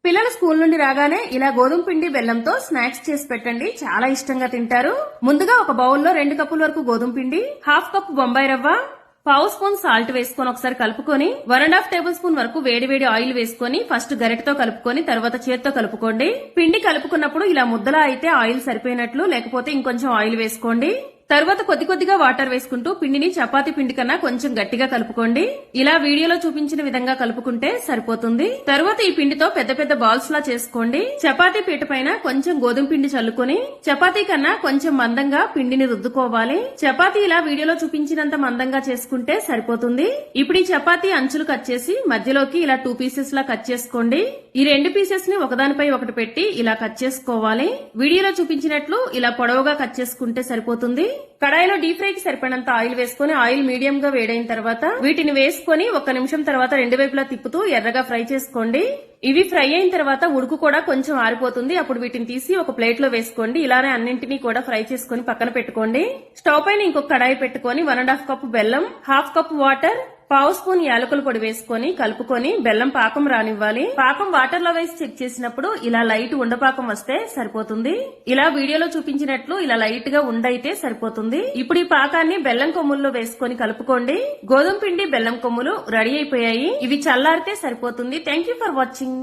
పిల్లలు స్కూల్ నుండి రాగానే ఇలా గోధుమ పిండి బెల్లంతో స్నాక్స్ చేసి పెట్టండి, చాలా ఇష్టంగా తింటారు. ముందుగా ఒక బౌల్లో 2 కప్పుల వరకు గోధుమ పిండి, హాఫ్ కప్ బొంబాయి రవ్వ, పావు స్పూన్ సాల్ట్ వేసుకొని ఒకసారి కలుపుకొని 1.5 టేబుల్ స్పూన్ వరకు వేడి ఆయిల్ వేసుకొని ఫస్ట్ గరిటతో కలుపుకొని తర్వాత చేత్తో కలుపుకోండి. పిండి కలుపుకున్నప్పుడు ఇలా ముద్దలా అయితే ఆయిల్ సరిపోయినట్లు, లేకపోతే ఇంకొంచెం ఆయిల్ వేసుకోండి. తర్వాత కొద్దిగా వాటర్ వేసుకుంటూ పిండిని చపాతీ పిండి కన్నా కొంచెం గట్టిగా కలుపుకోండి. ఇలా వీడియోలో చూపించిన విధంగా కలుపుకుంటే సరిపోతుంది. తర్వాత ఈ పిండితో పెద్ద బాల్స్ లా చేసుకోండి. చపాతీ పీట పైన కొంచెం గోధుమ పిండి చల్లుకొని చపాతీ కన్నా కొంచెం మందంగా పిండిని రుద్దుకోవాలి. చపాతీ ఇలా వీడియోలో చూపించినంత మందంగా చేసుకుంటే సరిపోతుంది. ఇప్పుడు ఈ చపాతీ అంచులు కట్ చేసి మధ్యలోకి ఇలా 2 పీసెస్ లా కట్ చేసుకోండి. ఈ 2 పీసెస్ ని ఒకదానిపై ఒకటి పెట్టి ఇలా కట్ చేసుకోవాలి. వీడియోలో చూపించినట్లు ఇలా పొడవుగా కట్ చేసుకుంటే సరిపోతుంది. కడాయిలో డీప్ ఫ్రై కి సరిపడినంత ఆయిల్ వేసుకుని ఆయిల్ మీడియం గా వేడైన తర్వాత వీటిని వేసుకుని 1 నిమిషం తర్వాత 2 వైపులా తిప్పుతూ ఎర్రగా ఫ్రై చేసుకోండి. ఇవి ఫ్రై అయిన తర్వాత ఉడుకు కూడా కొంచెం ఆరిపోతుంది. అప్పుడు వీటిని తీసి ఒక ప్లేట్ లో వేసుకోండి. ఇలానే అన్నింటినీ కూడా ఫ్రై చేసుకుని పక్కన పెట్టుకోండి. స్టవ్ పైన ఇంకొక కడాయి పెట్టుకుని 1.5 కప్ బెల్లం, హాఫ్ కప్ వాటర్, పావు స్పూన్ యాలకుల పొడి వేసుకొని కలుపుకొని బెల్లం పాకం రానివ్వాలి. పాకం వాటర్ లో వేసి చెక్ చేసినప్పుడు ఇలా లైట్ ఉండపాకం వస్తే సరిపోతుంది. ఇలా వీడియోలో చూపించినట్లు ఇలా లైట్ గా ఉండైతే సరిపోతుంది. ఇప్పుడు ఈ పాకాన్ని బెల్లం కొమ్ముల్లో వేసుకొని కలుపుకోండి. గోధుమ పిండి బెల్లం కొమ్ములు రెడీ అయిపోయాయి. ఇవి చల్లారితే సరిపోతుంది. Thank you for watching.